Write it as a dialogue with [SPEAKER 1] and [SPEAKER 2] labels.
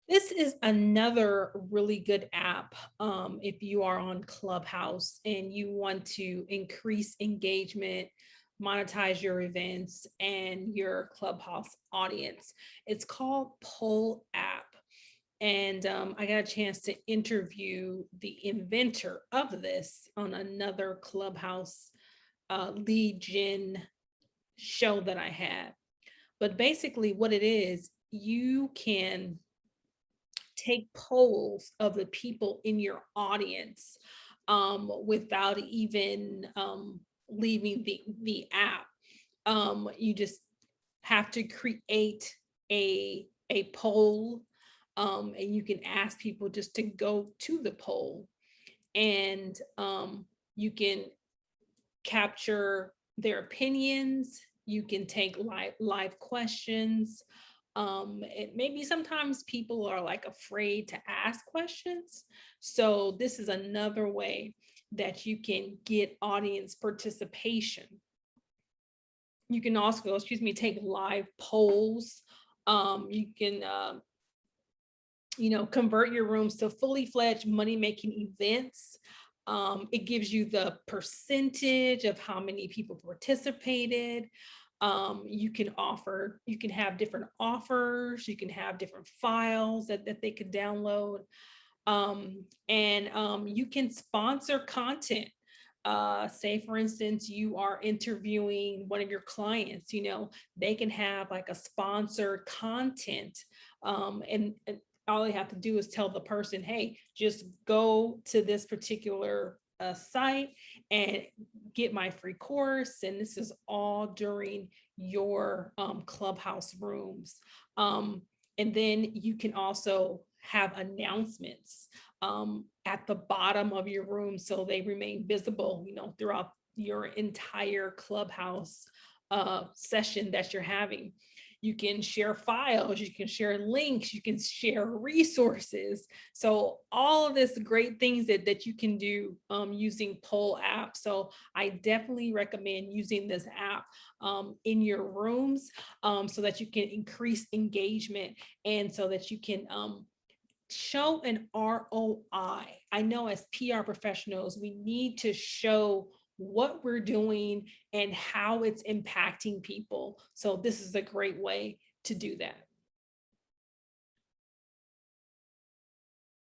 [SPEAKER 1] This is another really good app if you are on Clubhouse and you want to increase engagement, monetize your events and your Clubhouse audience. It's called Poll App. And I got a chance to interview the inventor of this on another Clubhouse lead gen show that I had. But basically, what it is, you can take polls of the people in your audience without even leaving the app. You just have to create a poll, and you can ask people just to go to the poll, and you can capture their opinions. You can take live questions. Maybe sometimes people are like afraid to ask questions. So this is another way that you can get audience participation. You can also, take live polls. You can, convert your rooms to fully fledged money making events. It gives you the percentage of how many people participated. You can have different offers, you can have different files that they could download. And you can sponsor content. Say for instance, you are interviewing one of your clients, they can have like a sponsored content. And all they have to do is tell the person, hey, just go to this particular site and get my free course. And this is all during your Clubhouse rooms. And then you can also have announcements at the bottom of your room so they remain visible, throughout your entire Clubhouse session that you're having. You can share files, you can share links, you can share resources. So all of this great things that you can do using Poll app. So I definitely recommend using this app in your rooms so that you can increase engagement and so that you can show an ROI. I know as PR professionals, we need to show what we're doing and how it's impacting people. So this is a great way to do that.